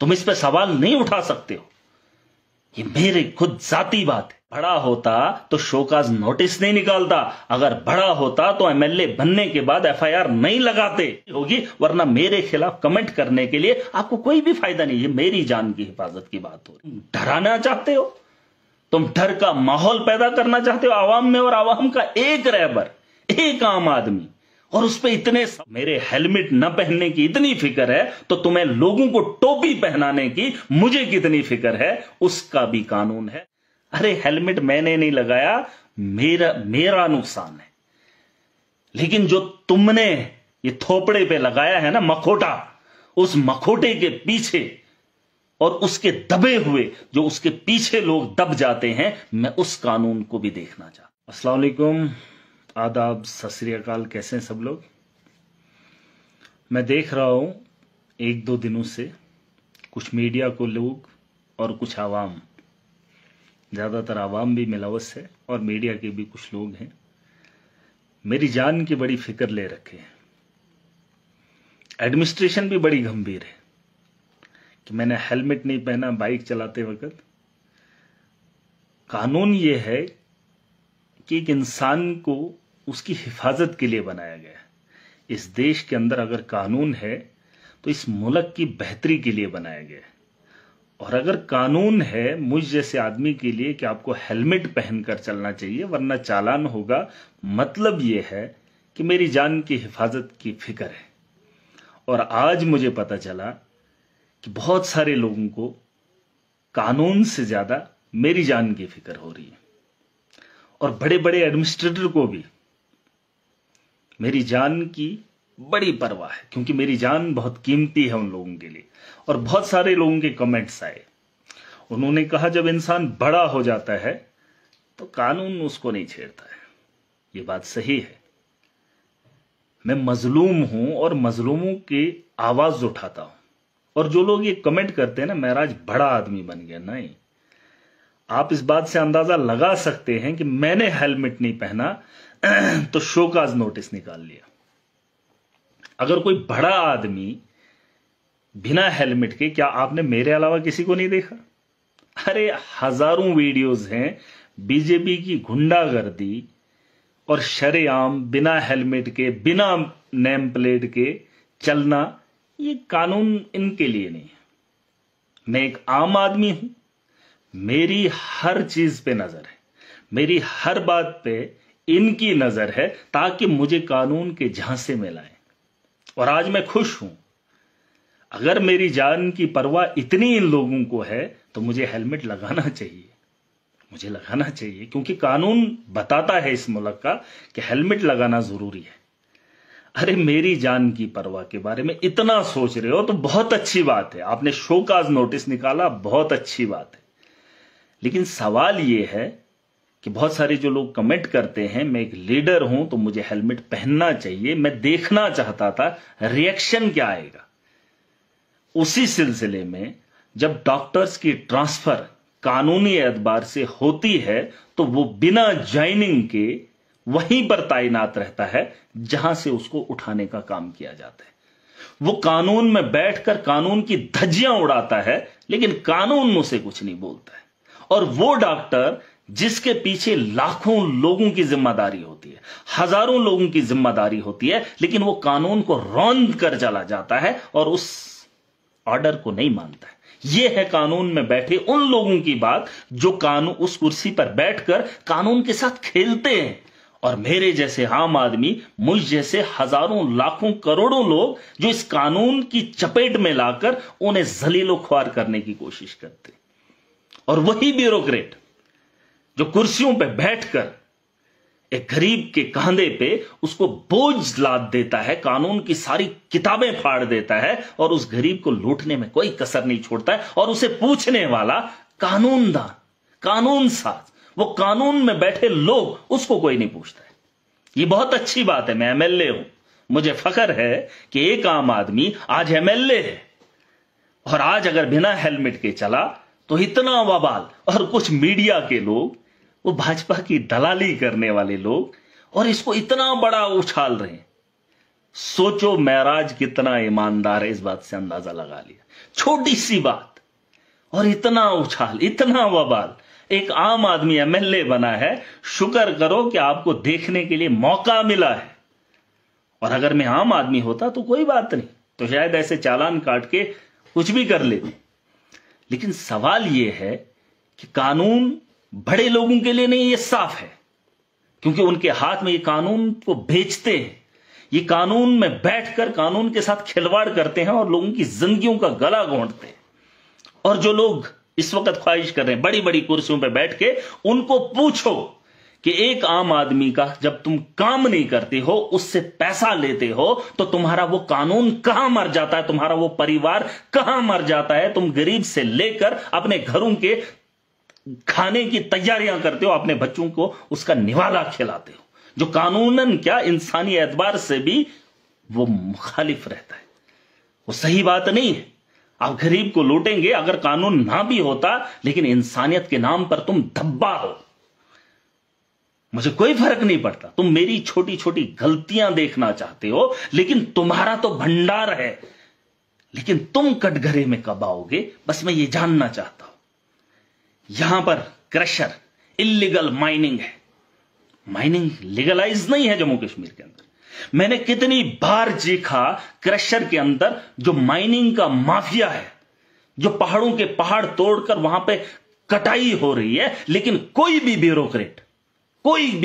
तुम इस पे सवाल नहीं उठा सकते हो। ये मेरे खुद जाती बात है। बड़ा होता तो शोकाज नोटिस नहीं निकालता, अगर बड़ा होता तो एमएलए बनने के बाद एफआईआर नहीं लगाते होगी, वरना मेरे खिलाफ कमेंट करने के लिए आपको कोई भी फायदा नहीं। ये मेरी जान की हिफाजत की बात हो रही। डराना चाहते हो, तुम डर का माहौल पैदा करना चाहते हो आवाम में, और आवाम का एक रहबर, एक आम आदमी, और उस पे इतने मेरे हेलमेट न पहनने की इतनी फिक्र है, तो तुम्हें लोगों को टोपी पहनाने की मुझे कितनी फिक्र है, उसका भी कानून है। अरे हेलमेट मैंने नहीं लगाया, मेरा नुकसान है, लेकिन जो तुमने ये थोपड़े पे लगाया है ना मखोटा, उस मखोटे के पीछे और उसके दबे हुए जो उसके पीछे लोग दब जाते हैं, मैं उस कानून को भी देखना चाहता हूं। अस्सलाम वालेकुम, आदाब, सत श्री अकाल। कैसे हैं सब लोग? मैं देख रहा हूं एक दो दिनों से कुछ मीडिया को लोग और कुछ आवाम, ज़्यादातर आवाम भी मिलावस है और मीडिया के भी कुछ लोग हैं, मेरी जान की बड़ी फिक्र ले रखे हैं। एडमिनिस्ट्रेशन भी बड़ी गंभीर है कि मैंने हेलमेट नहीं पहना बाइक चलाते वक्त। कानून ये है कि एक इंसान को उसकी हिफाजत के लिए बनाया गया है। इस देश के अंदर अगर कानून है तो इस मुल्क की बेहतरी के लिए बनाया गया है। और अगर कानून है मुझ जैसे आदमी के लिए कि आपको हेलमेट पहनकर चलना चाहिए वरना चालान होगा, मतलब ये है कि मेरी जान की हिफाजत की फिक्र है। और आज मुझे पता चला कि बहुत सारे लोगों को कानून से ज्यादा मेरी जान की फिक्र हो रही है, और बड़े बड़े एडमिनिस्ट्रेटर को भी मेरी जान की बड़ी परवाह है, क्योंकि मेरी जान बहुत कीमती है उन लोगों के लिए। और बहुत सारे लोगों के कमेंट्स आए, उन्होंने कहा जब इंसान बड़ा हो जाता है तो कानून उसको नहीं छेड़ता है। ये बात सही है, मैं मजलूम हूं और मजलूमों की आवाज उठाता हूं। और जो लोग ये कमेंट करते हैं ना मेरा आज बड़ा आदमी बन गया, नहीं, आप इस बात से अंदाजा लगा सकते हैं कि मैंने हेलमेट नहीं पहना तो शोकाज नोटिस निकाल लिया। अगर कोई बड़ा आदमी बिना हेलमेट के, क्या आपने मेरे अलावा किसी को नहीं देखा? अरे हजारों वीडियोस हैं बीजेपी की गुंडागर्दी और शरेआम बिना हेलमेट के, बिना नेम प्लेट के चलना। ये कानून इनके लिए नहीं है। मैं एक आम आदमी हूं, मेरी हर चीज पे नजर है, मेरी हर बात पे इनकी नजर है, ताकि मुझे कानून के झांसे में लाएं। और आज मैं खुश हूं। अगर मेरी जान की परवाह इतनी इन लोगों को है तो मुझे हेलमेट लगाना चाहिए, मुझे लगाना चाहिए, क्योंकि कानून बताता है इस मुल्क का कि हेलमेट लगाना जरूरी है। अरे मेरी जान की परवाह के बारे में इतना सोच रहे हो तो बहुत अच्छी बात है, आपने शोकाज नोटिस निकाला, बहुत अच्छी बात है। लेकिन सवाल यह है कि बहुत सारे जो लोग कमेंट करते हैं मैं एक लीडर हूं तो मुझे हेलमेट पहनना चाहिए, मैं देखना चाहता था रिएक्शन क्या आएगा। उसी सिलसिले में जब डॉक्टर्स की ट्रांसफर कानूनी एतबार से होती है तो वो बिना ज्वाइनिंग के वहीं पर तैनात रहता है जहां से उसको उठाने का काम किया जाता है। वो कानून में बैठकर कानून की धज्जियां उड़ाता है, लेकिन कानून उसे कुछ नहीं बोलता है। और वो डॉक्टर जिसके पीछे लाखों लोगों की जिम्मेदारी होती है, हजारों लोगों की जिम्मेदारी होती है, लेकिन वो कानून को रौंद कर चला जाता है और उस ऑर्डर को नहीं मानता है। यह है कानून में बैठे उन लोगों की बात जो कानून उस कुर्सी पर बैठकर कानून के साथ खेलते हैं। और मेरे जैसे आम आदमी, मुझ जैसे हजारों लाखों करोड़ों लोग जो इस कानून की चपेट में लाकर उन्हें जलीलो ख्वार करने की कोशिश करते। और वही ब्यूरोक्रेट जो कुर्सियों पर बैठकर एक गरीब के कंधे पे उसको बोझ लाद देता है, कानून की सारी किताबें फाड़ देता है और उस गरीब को लूटने में कोई कसर नहीं छोड़ता है। और उसे पूछने वाला कानूनदान, कानून साज, वो कानून में बैठे लोग, उसको कोई नहीं पूछता है। ये बहुत अच्छी बात है, मैं एमएलए हूं, मुझे फख्र है कि एक आम आदमी आज एमएलए है। और आज अगर बिना हेलमेट के चला तो इतना बवाल, और कुछ मीडिया के लोग, वो भाजपा की दलाली करने वाले लोग, और इसको इतना बड़ा उछाल रहे हैं। सोचो महराज कितना ईमानदार है, इस बात से अंदाजा लगा लिया। छोटी सी बात और इतना उछाल, इतना बवाल। एक आम आदमी एमएलए बना है, शुक्र करो कि आपको देखने के लिए मौका मिला है। और अगर मैं आम आदमी होता तो कोई बात नहीं, तो शायद ऐसे चालान काट के कुछ भी कर लेते। लेकिन सवाल यह है कि कानून बड़े लोगों के लिए नहीं, ये साफ है, क्योंकि उनके हाथ में ये कानून को बेचते हैं। ये कानून में बैठकर कानून के साथ खिलवाड़ करते हैं और लोगों की जिंदगियों का गला घोंटते हैं। और जो लोग इस वक्त ख्वाहिश कर रहे हैं बड़ी बड़ी कुर्सियों पर बैठ के, उनको पूछो कि एक आम आदमी का जब तुम काम नहीं करते हो, उससे पैसा लेते हो, तो तुम्हारा वो कानून कहां मर जाता है, तुम्हारा वो परिवार कहां मर जाता है। तुम गरीब से लेकर अपने घरों के खाने की तैयारियां करते हो, अपने बच्चों को उसका निवाला खिलाते हो, जो कानूनन क्या इंसानी एतबार से भी वो मुखालिफ रहता है। वो सही बात नहीं है। आप गरीब को लूटेंगे, अगर कानून ना भी होता, लेकिन इंसानियत के नाम पर तुम धब्बा हो। मुझे कोई फर्क नहीं पड़ता, तुम मेरी छोटी छोटी गलतियां देखना चाहते हो, लेकिन तुम्हारा तो भंडार है। लेकिन तुम कटघरे में कब आओगे, बस मैं ये जानना चाहता हूं। यहां पर क्रशर, इल्लीगल माइनिंग है। माइनिंग लीगलाइज नहीं है जम्मू कश्मीर के अंदर। मैंने कितनी बार देखा क्रशर के अंदर जो माइनिंग का माफिया है, जो पहाड़ों के पहाड़ तोड़कर वहां पे कटाई हो रही है, लेकिन कोई भी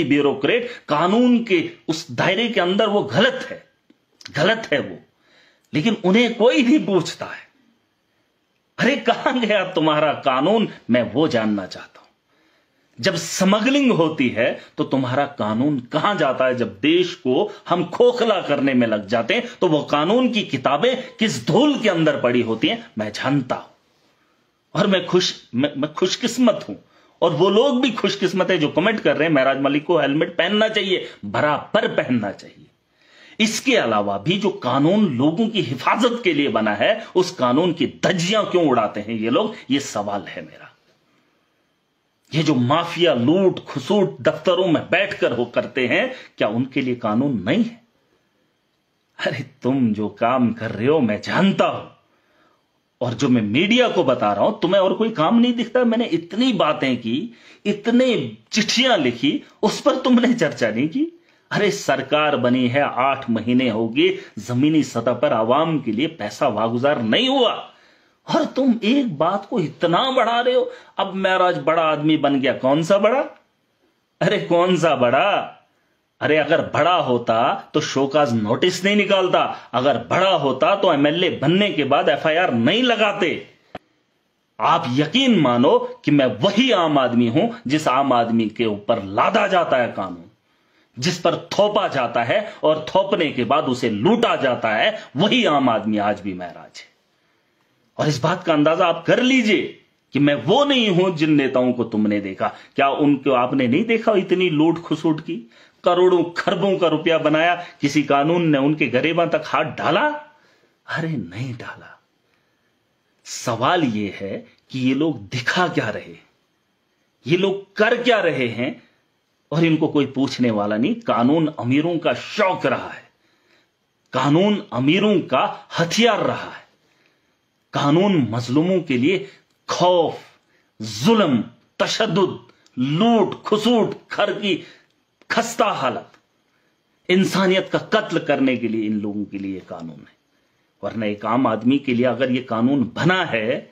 ब्यूरोक्रेट कानून के उस दायरे के अंदर वो गलत है वो, लेकिन उन्हें कोई नहीं पूछता है। अरे कहां गया तुम्हारा कानून, मैं वो जानना चाहता हूं। जब स्मगलिंग होती है तो तुम्हारा कानून कहां जाता है। जब देश को हम खोखला करने में लग जाते हैं तो वो कानून की किताबें किस धूल के अंदर पड़ी होती हैं, मैं जानता हूं। और मैं खुशकिस्मत हूं, और वो लोग भी खुशकिस्मत है जो कमेंट कर रहे हैं महराज मलिक को हेलमेट पहनना चाहिए, बराबर पहनना चाहिए। इसके अलावा भी जो कानून लोगों की हिफाजत के लिए बना है, उस कानून की धज्जियां क्यों उड़ाते हैं ये लोग, ये सवाल है मेरा। ये जो माफिया लूट खसूट दफ्तरों में बैठकर हो करते हैं, क्या उनके लिए कानून नहीं है? अरे तुम जो काम कर रहे हो मैं जानता हूं, और जो मैं मीडिया को बता रहा हूं, तुम्हें और कोई काम नहीं दिखता। मैंने इतनी बातें की, इतने चिट्ठियां लिखी, उस पर तुमने चर्चा नहीं की। अरे सरकार बनी है 8 महीने हो गए, जमीनी सतह पर आवाम के लिए पैसा वागुजार नहीं हुआ, और तुम एक बात को इतना बढ़ा रहे हो। अब महराज बड़ा आदमी बन गया, कौन सा बड़ा? अरे कौन सा बड़ा? अरे अगर बड़ा होता तो शोकाज नोटिस नहीं निकालता, अगर बड़ा होता तो एमएलए बनने के बाद एफआईआर नहीं लगाते। आप यकीन मानो कि मैं वही आम आदमी हूं जिस आम आदमी के ऊपर लादा जाता है कानून, जिस पर थोपा जाता है और थोपने के बाद उसे लूटा जाता है, वही आम आदमी आज भी महराज है। और इस बात का अंदाजा आप कर लीजिए कि मैं वो नहीं हूं जिन नेताओं को तुमने देखा। क्या उनको आपने नहीं देखा इतनी लूट खसूट की, करोड़ों खरबों का रुपया बनाया, किसी कानून ने उनके गरेबा तक हाथ डाला? अरे नहीं डाला। सवाल यह है कि ये लोग दिखा क्या रहे, ये लोग कर क्या रहे हैं, और इनको कोई पूछने वाला नहीं। कानून अमीरों का शौक रहा है, कानून अमीरों का हथियार रहा है। कानून मजलूमों के लिए खौफ, जुल्म, तशद्दुद, लूट खसूट, घर की खस्ता हालत, इंसानियत का कत्ल करने के लिए इन लोगों के लिए कानून है। वरना एक आम आदमी के लिए अगर यह कानून बना है,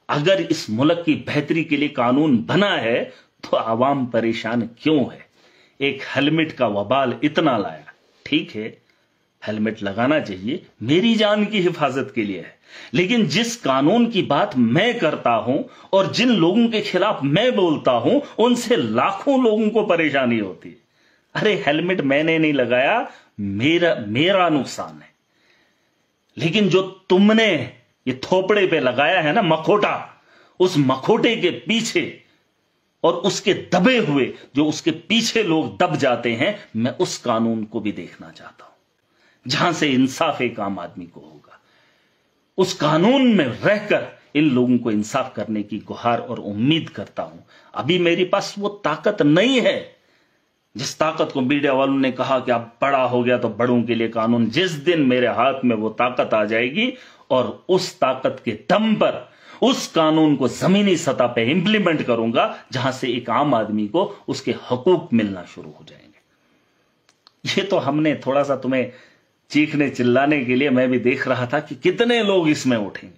अगर इस मुल्क की बेहतरी के लिए कानून बना है, तो आवाम परेशान क्यों है? एक हेलमेट का वबाल इतना लाया, ठीक है हेलमेट लगाना चाहिए, मेरी जान की हिफाजत के लिए है, लेकिन जिस कानून की बात मैं करता हूं और जिन लोगों के खिलाफ मैं बोलता हूं, उनसे लाखों लोगों को परेशानी होती है। अरे हेलमेट मैंने नहीं लगाया, मेरा नुकसान है, लेकिन जो तुमने ये थोपड़े पे लगाया है ना मखोटा, उस मखोटे के पीछे और उसके दबे हुए जो उसके पीछे लोग दब जाते हैं, मैं उस कानून को भी देखना चाहता हूं जहां से इंसाफ एक आम आदमी को होगा। उस कानून में रहकर इन लोगों को इंसाफ करने की गुहार और उम्मीद करता हूं। अभी मेरे पास वो ताकत नहीं है, जिस ताकत को मीडिया वालों ने कहा कि अब बड़ा हो गया तो बड़ों के लिए कानून, जिस दिन मेरे हाथ में वो ताकत आ जाएगी और उस ताकत के दम पर उस कानून को जमीनी सतह पे इंप्लीमेंट करूंगा जहां से एक आम आदमी को उसके हकूक मिलना शुरू हो जाएंगे। ये तो हमने थोड़ा सा तुम्हें चीखने चिल्लाने के लिए, मैं भी देख रहा था कि कितने लोग इसमें उठेंगे,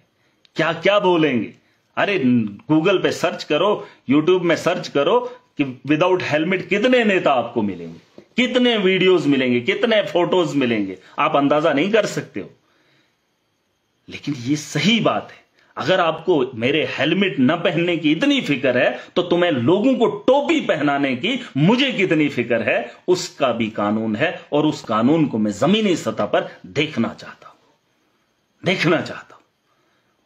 क्या क्या बोलेंगे। अरे गूगल पे सर्च करो, यूट्यूब में सर्च करो कि विदाउट हेलमेट कितने नेता आपको मिलेंगे, कितने वीडियोस मिलेंगे, कितने फोटोज मिलेंगे, आप अंदाजा नहीं कर सकते हो। लेकिन ये सही बात है, अगर आपको मेरे हेलमेट न पहनने की इतनी फिक्र है तो तुम्हें लोगों को टोपी पहनाने की मुझे कितनी फिक्र है, उसका भी कानून है और उस कानून को मैं जमीनी सतह पर देखना चाहता हूं।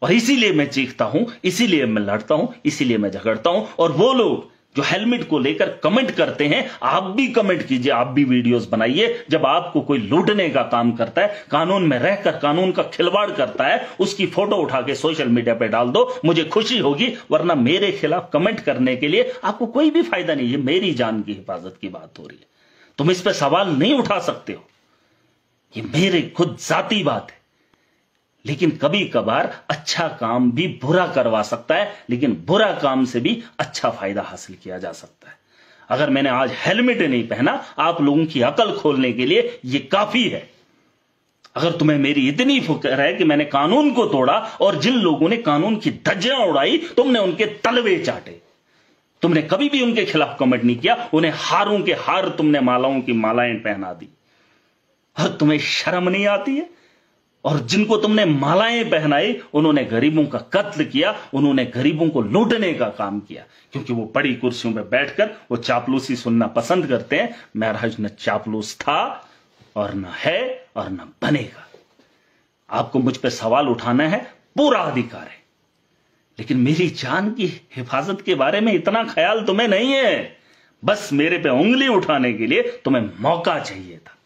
और इसीलिए मैं चीखता हूं, इसीलिए मैं लड़ता हूं, इसीलिए मैं झगड़ता हूं। और वो लोग जो हेलमेट को लेकर कमेंट करते हैं, आप भी कमेंट कीजिए, आप भी वीडियोस बनाइए। जब आपको कोई लूटने का काम करता है, कानून में रहकर कानून का खिलवाड़ करता है, उसकी फोटो उठा के सोशल मीडिया पे डाल दो, मुझे खुशी होगी। वरना मेरे खिलाफ कमेंट करने के लिए आपको कोई भी फायदा नहीं है। मेरी जान की हिफाजत की बात हो रही है, तुम इस पर सवाल नहीं उठा सकते हो, ये मेरे खुद जाती बात है। लेकिन कभी कभार अच्छा काम भी बुरा करवा सकता है, लेकिन बुरा काम से भी अच्छा फायदा हासिल किया जा सकता है। अगर मैंने आज हेलमेट नहीं पहना आप लोगों की अकल खोलने के लिए, यह काफी है। अगर तुम्हें मेरी इतनी फिक्र है कि मैंने कानून को तोड़ा और जिन लोगों ने कानून की धज्जियां उड़ाई, तुमने उनके तलवे चाटे, तुमने कभी भी उनके खिलाफ कमेंट नहीं किया, उन्हें हारों के हार तुमने मालाओं की मालाएं पहना दी, और तुम्हें शर्म नहीं आती है। और जिनको तुमने मालाएं पहनाई उन्होंने गरीबों का कत्ल किया, उन्होंने गरीबों को लूटने का काम किया, क्योंकि वो बड़ी कुर्सियों पर बैठकर वो चापलूसी सुनना पसंद करते हैं। महराज न चापलूस था और न है और न बनेगा। आपको मुझ पर सवाल उठाना है, पूरा अधिकार है, लेकिन मेरी जान की हिफाजत के बारे में इतना ख्याल तुम्हें नहीं है। बस मेरे पे उंगली उठाने के लिए तुम्हें मौका चाहिए था,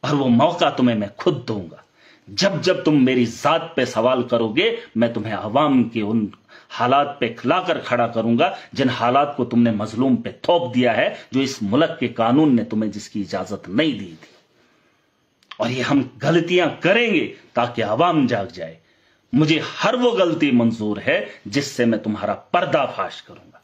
और वो मौका तुम्हें मैं खुद दूंगा। जब जब तुम मेरी जात पे सवाल करोगे, मैं तुम्हें अवाम के उन हालात पे लाकर खड़ा करूंगा जिन हालात को तुमने मजलूम पे थोप दिया है, जो इस मुल्क के कानून ने तुम्हें जिसकी इजाजत नहीं दी थी। और ये हम गलतियां करेंगे ताकि अवाम जाग जाए। मुझे हर वो गलती मंजूर है जिससे मैं तुम्हारा पर्दाफाश करूंगा।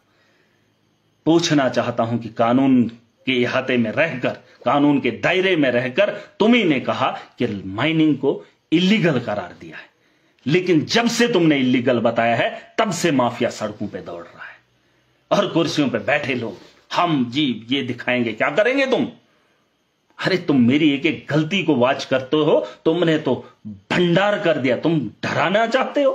पूछना चाहता हूं कि कानून के इहाते में रहकर, कानून के दायरे में रहकर तुम्ही ने कहा कि माइनिंग को इलीगल करार दिया है, लेकिन जब से तुमने इलीगल बताया है तब से माफिया सड़कों पे दौड़ रहा है, और कुर्सियों पे बैठे लोग हम जी ये दिखाएंगे, क्या करेंगे तुम। अरे तुम मेरी एक एक गलती को वाच करते हो, तुमने तो भंडार कर दिया। तुम डराना चाहते हो,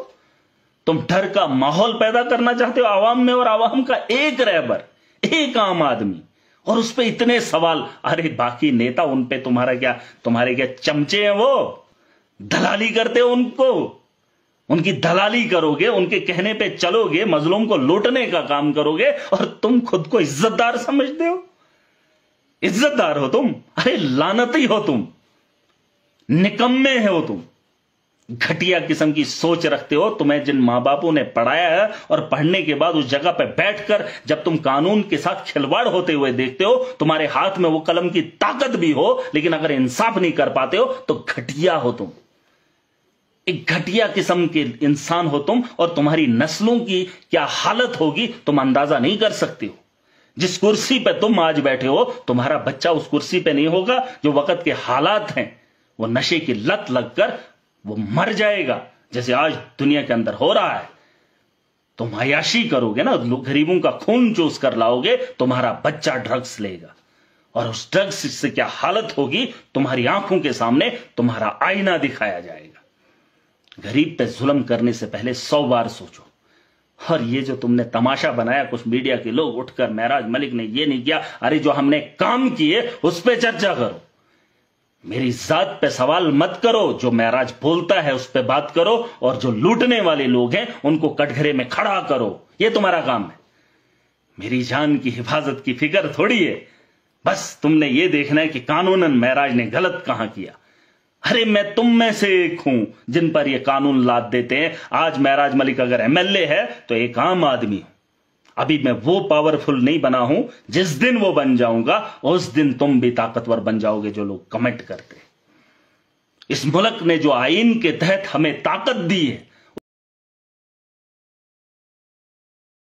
तुम डर का माहौल पैदा करना चाहते हो आवाम में, और आवाम का एक रहबर, एक आम आदमी, और उस पे इतने सवाल। अरे बाकी नेता उन पे तुम्हारे क्या चमचे हैं, वो दलाली करते हो, उनकी दलाली करोगे, उनके कहने पे चलोगे, मजलूम को लूटने का काम करोगे, और तुम खुद को इज्जतदार समझते हो। इज्जतदार हो तुम? अरे लानती हो तुम, निकम्मे हो तुम, घटिया किस्म की सोच रखते हो। तुम्हें जिन मां बापों ने पढ़ाया है और पढ़ने के बाद उस जगह पर बैठकर जब तुम कानून के साथ खिलवाड़ होते हुए देखते हो, तुम्हारे हाथ में वो कलम की ताकत भी हो, लेकिन अगर इंसाफ नहीं कर पाते हो तो घटिया हो तुम, एक घटिया किस्म के इंसान हो तुम। और तुम्हारी नस्लों की क्या हालत होगी तुम अंदाजा नहीं कर सकते हो। जिस कुर्सी पे तुम आज बैठे हो, तुम्हारा बच्चा उस कुर्सी पे नहीं होगा। जो वक्त के हालात हैं, वो नशे की लत लगकर वो मर जाएगा, जैसे आज दुनिया के अंदर हो रहा है। तुम अयाशी करोगे ना, गरीबों का खून चूस कर लाओगे, तुम्हारा बच्चा ड्रग्स लेगा, और उस ड्रग्स से क्या हालत होगी, तुम्हारी आंखों के सामने तुम्हारा आईना दिखाया जाएगा। गरीब पे जुल्म करने से पहले 100 बार सोचो। और ये जो तुमने तमाशा बनाया, कुछ मीडिया के लोग उठकर महराज मलिक ने ये नहीं किया, अरे जो हमने काम किए उस पर चर्चा करो, मेरी जात पे सवाल मत करो। जो महराज बोलता है उस पर बात करो, और जो लूटने वाले लोग हैं उनको कटघरे में खड़ा करो, ये तुम्हारा काम है। मेरी जान की हिफाजत की फिक्र थोड़ी है। बस तुमने ये देखना है कि कानूनन महराज ने गलत कहां किया। अरे मैं तुम में से एक हूं जिन पर यह कानून लाद देते हैं। आज महराज मलिक अगर एमएलए है तो एक आम आदमी हूं, अभी मैं वो पावरफुल नहीं बना हूं, जिस दिन वो बन जाऊंगा उस दिन तुम भी ताकतवर बन जाओगे, जो लोग कमेंट करते। इस मुल्क ने जो आईन के तहत हमें ताकत दी है,